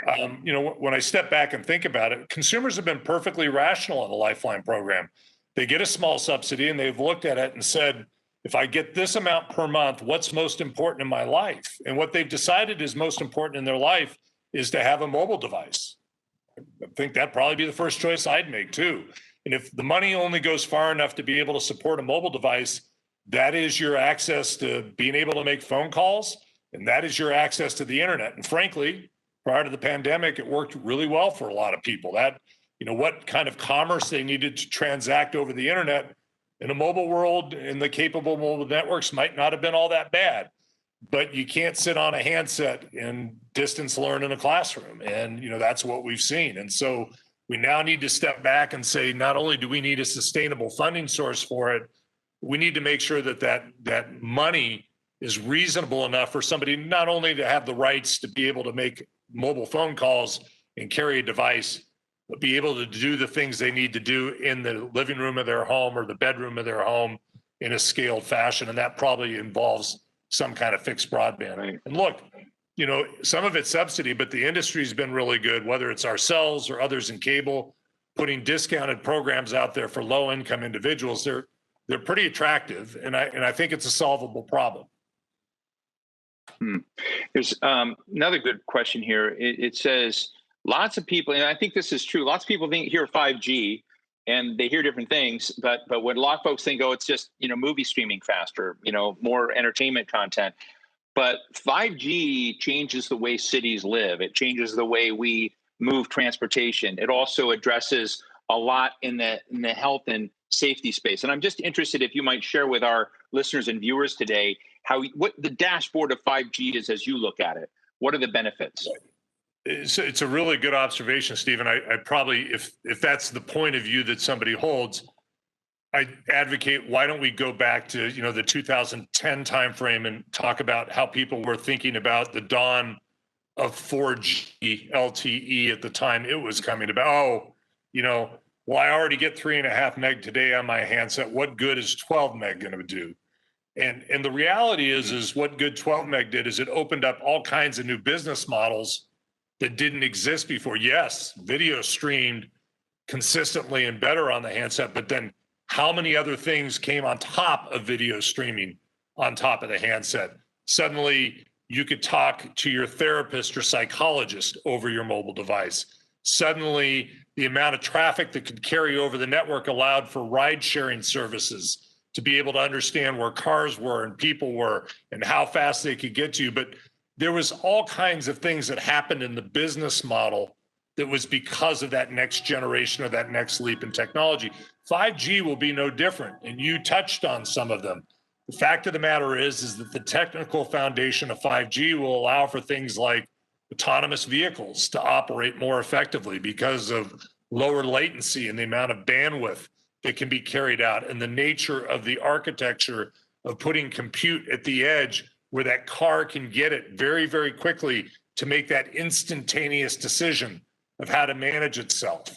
Right. When I step back and think about it, consumers have been perfectly rational on the Lifeline program. They get a small subsidy and they've looked at it and said, if I get this amount per month, what's most important in my life? And what they've decided is most important in their life is to have a mobile device. I think that'd probably be the first choice I'd make too. And if the money only goes far enough to be able to support a mobile device, that is your access to being able to make phone calls, and that is your access to the internet. And frankly, prior to the pandemic, it worked really well for a lot of people. That, what kind of commerce they needed to transact over the internet in a mobile world and the capable mobile networks might not have been all that bad. But you can't sit on a handset and distance learn in a classroom. And, that's what we've seen. And so we now need to step back and say, not only do we need a sustainable funding source for it, we need to make sure that money is reasonable enough for somebody not only to have the rights to be able to make mobile phone calls and carry a device, but be able to do the things they need to do in the living room of their home or the bedroom of their home in a scaled fashion. And that probably involves some kind of fixed broadband. Right. And look, some of it's subsidy, but the industry's been really good, whether it's ourselves or others in cable, putting discounted programs out there for low-income individuals. They're pretty attractive, and I think it's a solvable problem. There's another good question here. It says, lots of people, and I think this is true, lots of people hear 5G and they hear different things, but what a lot of folks think, it's just, movie streaming faster, more entertainment content. But 5G changes the way cities live. It changes the way we move transportation. It also addresses a lot in the health and safety space. And I'm just interested if you might share with our listeners and viewers today what the dashboard of 5G is as you look at it. What are the benefits? It's a really good observation, Stephen. I probably, if that's the point of view that somebody holds, I advocate, why don't we go back to, the 2010 timeframe and talk about how people were thinking about the dawn of 4G LTE at the time it was coming about. Well, I already get 3.5 meg today on my handset. What good is 12 meg going to do? And the reality is what good 12 meg did is it opened up all kinds of new business models that didn't exist before. Yes, video streamed consistently and better on the handset, but then how many other things came on top of video streaming on top of the handset? Suddenly, you could talk to your therapist or psychologist over your mobile device. Suddenly, the amount of traffic that could carry over the network allowed for ride-sharing services to be able to understand where cars were and people were and how fast they could get to you. But there was all kinds of things that happened in the business model that was because of that next generation or that next leap in technology. 5G will be no different, and you touched on some of them. The fact of the matter is that the technical foundation of 5G will allow for things like autonomous vehicles to operate more effectively because of lower latency and the amount of bandwidth that can be carried out, and the nature of the architecture of putting compute at the edge where that car can get it very, very quickly to make that instantaneous decision of how to manage itself.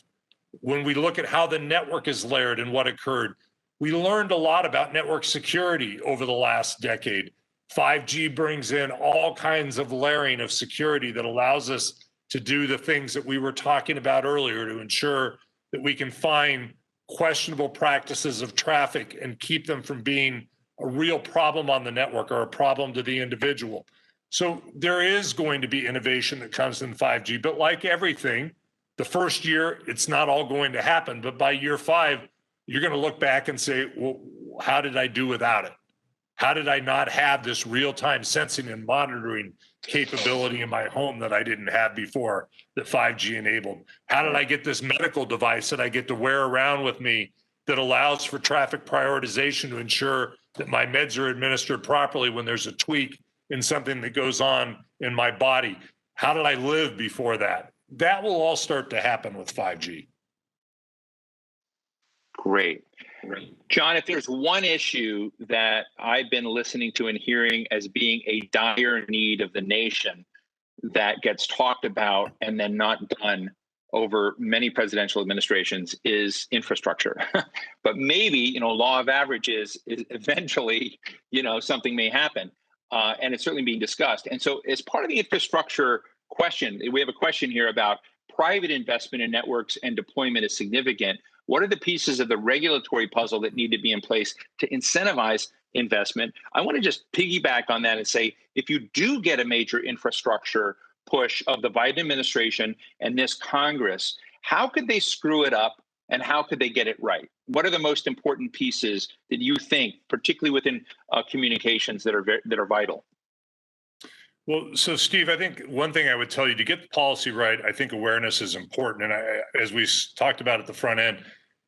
When we look at how the network is layered and what occurred, we learned a lot about network security over the last decade. 5G brings in all kinds of layering of security that allows us to do the things that we were talking about earlier to ensure that we can find questionable practices of traffic and keep them from being a real problem on the network or a problem to the individual. So there is going to be innovation that comes in 5G, but like everything, the first year, it's not all going to happen, but by year 5, you're going to look back and say, well, how did I do without it? How did I not have this real-time sensing and monitoring capability in my home that I didn't have before that 5G enabled? How did I get this medical device that I get to wear around with me that allows for traffic prioritization to ensure that my meds are administered properly when there's a tweak in something that goes on in my body? How did I live before that? That will all start to happen with 5G. Great. John, if there's one issue that I've been listening to and hearing as being a dire need of the nation that gets talked about and then not done over many presidential administrations is infrastructure. But maybe, law of averages is eventually, something may happen. And it's certainly being discussed. And so as part of the infrastructure question, we have a question here about private investment in networks and deployment is significant. What are the pieces of the regulatory puzzle that need to be in place to incentivize investment? I want to just piggyback on that and say, if you do get a major infrastructure push of the Biden administration and this Congress, how could they screw it up and how could they get it right? What are the most important pieces that you think, particularly within communications, that are vital? Well, so Steve, I think one thing I would tell you, to get the policy right, I think awareness is important. And as we talked about at the front end,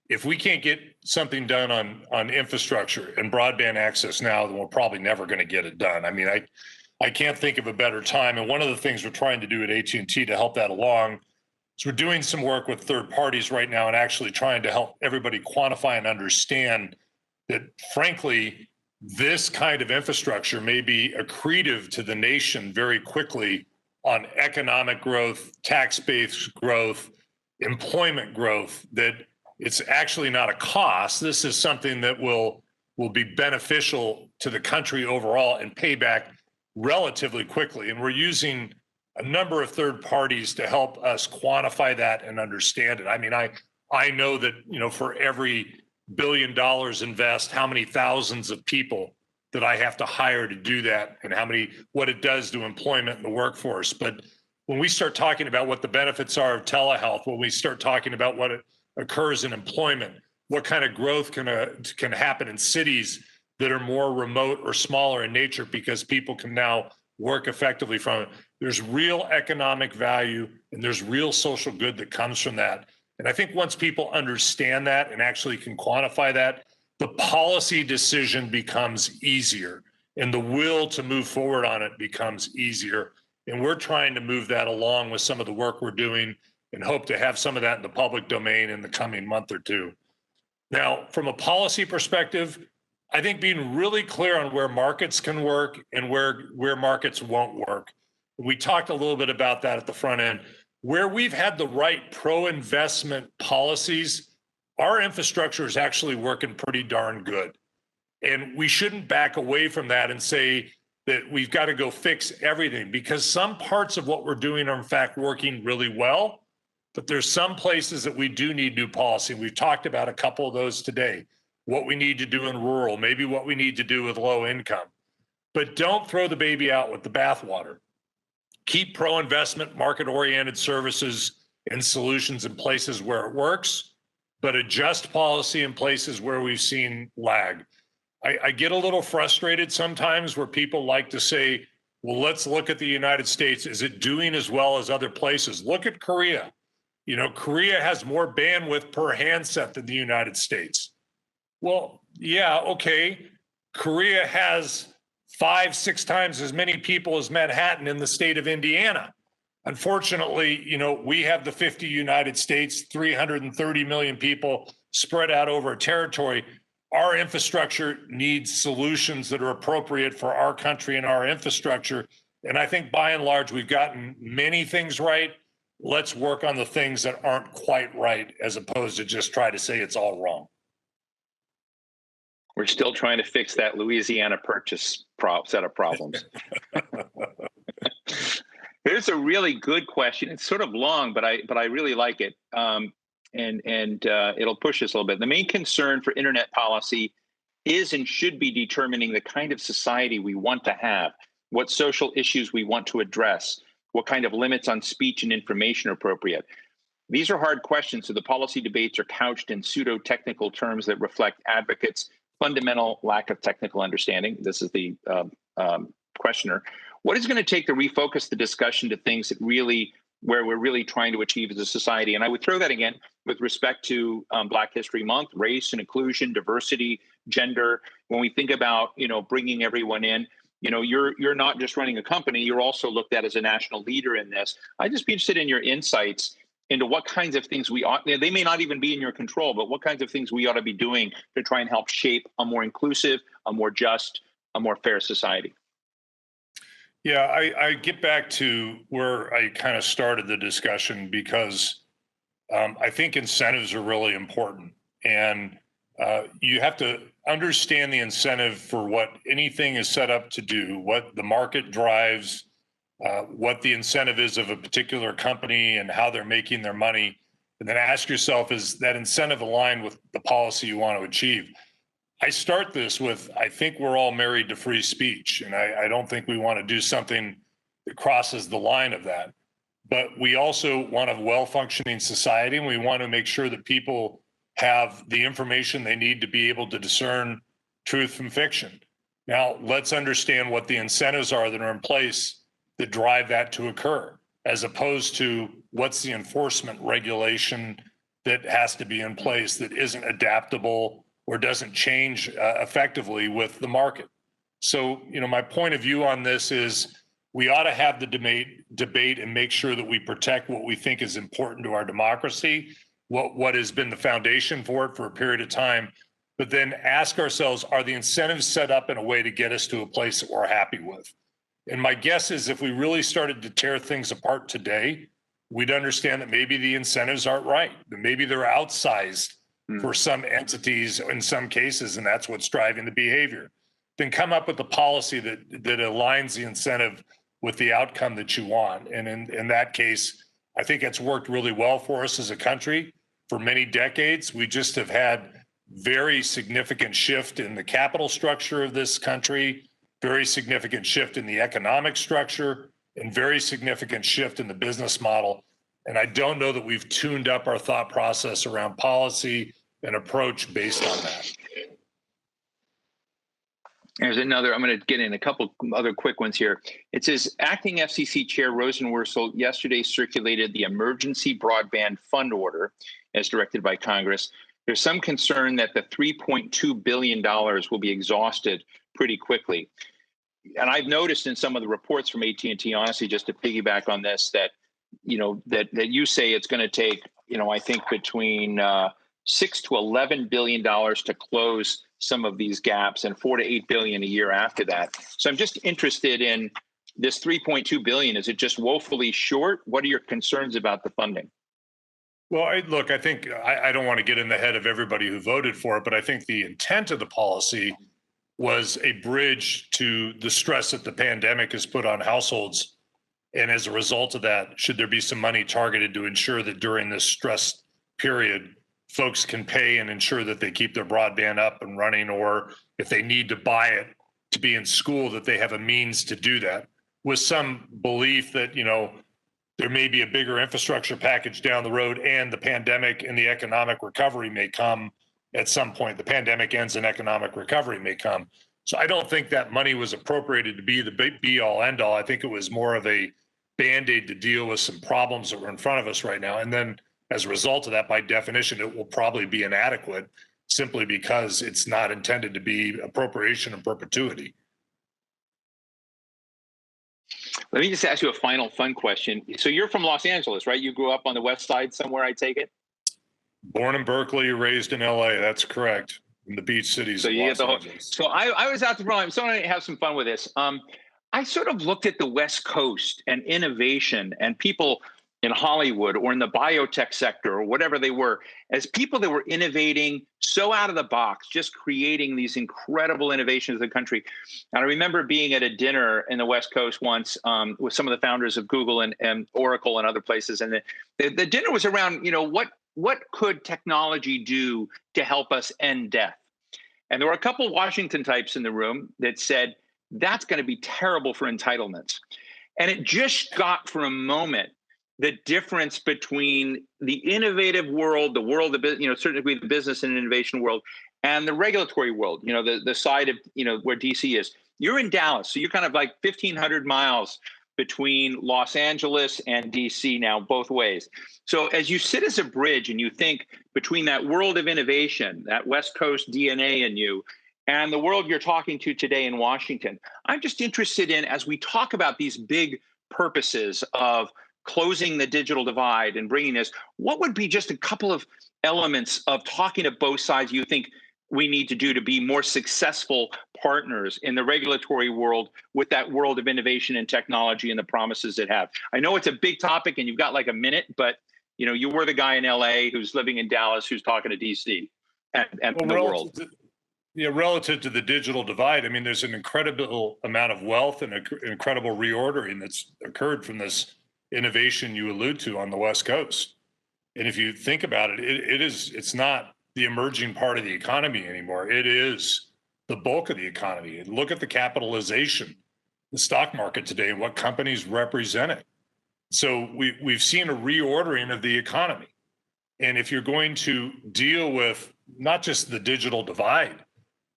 if we can't get something done on infrastructure and broadband access now, then we're probably never going to get it done. I mean, I can't think of a better time. And one of the things we're trying to do at AT&T to help that along is we're doing some work with third parties right now and actually trying to help everybody quantify and understand that, frankly, this kind of infrastructure may be accretive to the nation very quickly on economic growth, tax-based growth, employment growth, that it's actually not a cost. This is something that will be beneficial to the country overall and pay back relatively quickly. And we're using a number of third parties to help us quantify that and understand it. I mean, I know that, for every $1 billion invest, how many thousands of people that I have to hire to do that and what it does to employment in the workforce. But when we start talking about what the benefits are of telehealth, when we start talking about what occurs in employment, what kind of growth can happen in cities that are more remote or smaller in nature because people can now work effectively from it. There's real economic value and there's real social good that comes from that. And I think once people understand that and actually can quantify that, the policy decision becomes easier and the will to move forward on it becomes easier. And we're trying to move that along with some of the work we're doing and hope to have some of that in the public domain in the coming month or two. Now, from a policy perspective, I think being really clear on where markets can work and where markets won't work. We talked a little bit about that at the front end. Where we've had the right pro-investment policies, our infrastructure is actually working pretty darn good. And we shouldn't back away from that and say that we've got to go fix everything, because some parts of what we're doing are in fact working really well. But there's some places that we do need new policy. We've talked about a couple of those today. What we need to do in rural, maybe what we need to do with low income. But don't throw the baby out with the bathwater. Keep pro-investment, market-oriented services and solutions in places where it works, but adjust policy in places where we've seen lag. I get a little frustrated sometimes where people like to say, well, let's look at the United States. Is it doing as well as other places? Look at Korea. Korea has more bandwidth per handset than the United States. Well, yeah, okay. Korea has 5-6 times as many people as Manhattan in the state of Indiana. Unfortunately, we have the 50 United States, 330 million people spread out over a territory. our infrastructure needs solutions that are appropriate for our country and our infrastructure. And I think by and large, we've gotten many things right. Let's work on the things that aren't quite right, as opposed to just try to say it's all wrong. We're still trying to fix that Louisiana Purchase set of problems. Here's a really good question. It's sort of long, but I really like it. And it'll push us a little bit. The main concern for internet policy is and should be determining the kind of society we want to have, what social issues we want to address, what kind of limits on speech and information are appropriate. These are hard questions, so the policy debates are couched in pseudo-technical terms that reflect advocates' fundamental lack of technical understanding. This is the questioner. What is going to take to refocus the discussion to things that really, where we're really trying to achieve as a society? And I would throw that again with respect to Black History Month, race and inclusion, diversity, gender. When we think about, bringing everyone in, you're not just running a company, you're also looked at as a national leader in this. I'd just be interested in your insights into what kinds of things they may not even be in your control, but what kinds of things we ought to be doing to try and help shape a more inclusive, a more just, a more fair society. Yeah, I get back to where I kind of started the discussion because I think incentives are really important. And you have to understand the incentive for what anything is set up to do, what the market drives, what the incentive is of a particular company and how they're making their money. And then ask yourself, is that incentive aligned with the policy you want to achieve? I start this with, I think we're all married to free speech, and I don't think we want to do something that crosses the line of that. But we also want a well-functioning society, and we want to make sure that people have the information they need to be able to discern truth from fiction. Now, let's understand what the incentives are that are in place that drive that to occur, as opposed to what's the enforcement regulation that has to be in place that isn't adaptable or doesn't change effectively with the market. So, my point of view on this is we ought to have the debate and make sure that we protect what we think is important to our democracy, what has been the foundation for it for a period of time, but then ask ourselves, are the incentives set up in a way to get us to a place that we're happy with? And my guess is if we really started to tear things apart today, we'd understand that maybe the incentives aren't right, that maybe they're outsized for some entities in some cases, and that's what's driving the behavior. Then come up with a policy that aligns the incentive with the outcome that you want. And in that case, I think it's worked really well for us as a country for many decades. We just have had very significant shift in the capital structure of this country, very significant shift in the economic structure, and very significant shift in the business model. And I don't know that we've tuned up our thought process around policy and approach based on that. There's another, I'm going to get in a couple other quick ones here. It says, Acting FCC Chair Rosenworcel yesterday circulated the Emergency Broadband Fund Order as directed by Congress. There's some concern that the $3.2 billion will be exhausted pretty quickly. And I've noticed in some of the reports from AT&T, honestly, just to piggyback on this, that, that you say it's going to take, I think between $6 to $11 billion to close some of these gaps and $4 to $8 billion a year after that. So I'm just interested in this $3.2 billion. Is it just woefully short? What are your concerns about the funding? Well, I think I don't want to get in the head of everybody who voted for it, but I think the intent of the policy was a bridge to the stress that the pandemic has put on households. And as a result of that, should there be some money targeted to ensure that during this stress period, folks can pay and ensure that they keep their broadband up and running, or if they need to buy it to be in school, that they have a means to do that, with some belief that, there may be a bigger infrastructure package down the road, and the pandemic and the economic recovery may come at some point. The pandemic ends and economic recovery may come. So I don't think that money was appropriated to be the be all end all. I think it was more of a Band-Aid to deal with some problems that were in front of us right now. And then as a result of that, by definition, it will probably be inadequate simply because it's not intended to be appropriation in perpetuity. Let me just ask you a final fun question. So you're from Los Angeles, right? You grew up on the West Side somewhere, I take it? Born in Berkeley, raised in LA. That's correct. in the beach cities So of you get Los the whole. Angeles. So I was out to Berlin. So I want to have some fun with this. I sort of looked at the West Coast and innovation and people in Hollywood or in the biotech sector or whatever they were as people that were innovating so out of the box, just creating these incredible innovations in the country. And I remember being at a dinner in the West Coast once with some of the founders of Google and Oracle and other places. And the dinner was around, what could technology do to help us end death? And there were a couple of Washington types in the room that said, that's going to be terrible for entitlements. And it just got for a moment the difference between the innovative world, the world of, certainly the business and innovation world, and the regulatory world, the side of, where DC is. You're in Dallas, so you're kind of like 1,500 miles between Los Angeles and DC now, both ways. So as you sit as a bridge and you think between that world of innovation, that West Coast DNA in you, and the world you're talking to today in Washington, I'm just interested in, as we talk about these big purposes of closing the digital divide and bringing this, what would be just a couple of elements of talking to both sides you think we need to do to be more successful partners in the regulatory world with that world of innovation and technology and the promises it have? I know it's a big topic and you've got like a minute, but you were the guy in LA who's living in Dallas who's talking to DC and the world. Relative to the digital divide, I mean, there's an incredible amount of wealth and an incredible reordering that's occurred from this innovation you allude to on the West Coast. And if you think about it, it's not the emerging part of the economy anymore. It is the bulk of the economy. And look at the capitalization, the stock market today, and what companies represent it. So we've seen a reordering of the economy. And if you're going to deal with not just the digital divide,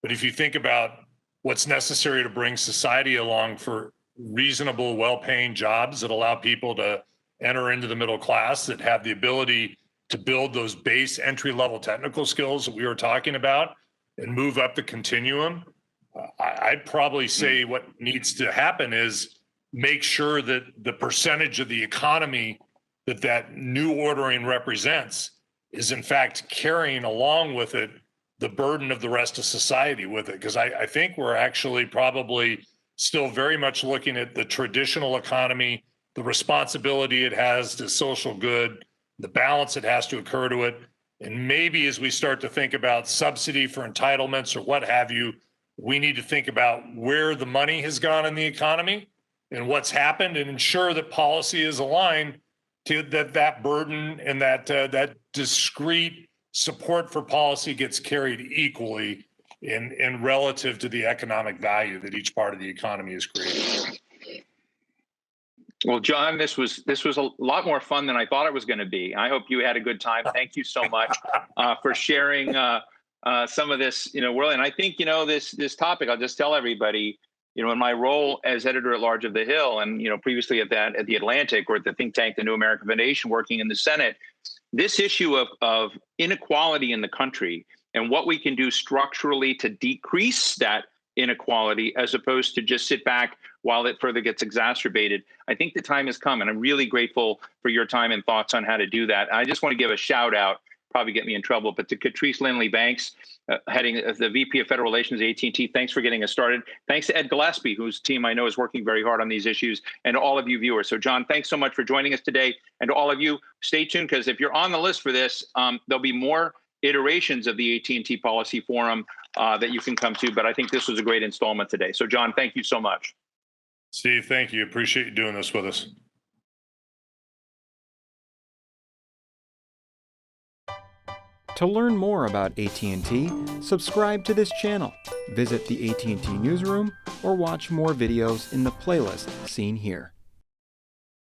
but if you think about what's necessary to bring society along for reasonable, well-paying jobs that allow people to enter into the middle class, that have the ability to build those base entry-level technical skills that we were talking about and move up the continuum, I'd probably say what needs to happen is make sure that the percentage of the economy that new ordering represents is in fact carrying along with it the burden of the rest of society with it. Because I think we're actually probably still very much looking at the traditional economy, the responsibility it has to social good, the balance that has to occur to it. And maybe as we start to think about subsidy for entitlements or what have you, we need to think about where the money has gone in the economy and what's happened and ensure that policy is aligned to that burden and that discrete support for policy gets carried equally in relative to the economic value that each part of the economy is creating. Well, John, this was a lot more fun than I thought it was going to be. I hope you had a good time. Thank you so much for sharing some of this, world. And I think, this topic, I'll just tell everybody, in my role as editor at large of The Hill and, previously at The Atlantic or at the think tank, the New American Foundation, working in the Senate, this issue of inequality in the country and what we can do structurally to decrease that inequality as opposed to just sit back while it further gets exacerbated. I think the time has come, and I'm really grateful for your time and thoughts on how to do that. I just want to give a shout out, probably get me in trouble, but to Catrice Lindley Banks, heading the VP of Federal Relations at AT&T. Thanks for getting us started. Thanks to Ed Gillespie, whose team I know is working very hard on these issues, and to all of you viewers. So John, thanks so much for joining us today. And to all of you, stay tuned, because if you're on the list for this, there'll be more iterations of the AT&T Policy Forum that you can come to. But I think this was a great installment today. So John, thank you so much. Steve, thank you. Appreciate you doing this with us. To learn more about AT&T, subscribe to this channel, visit the AT&T newsroom, or watch more videos in the playlist seen here.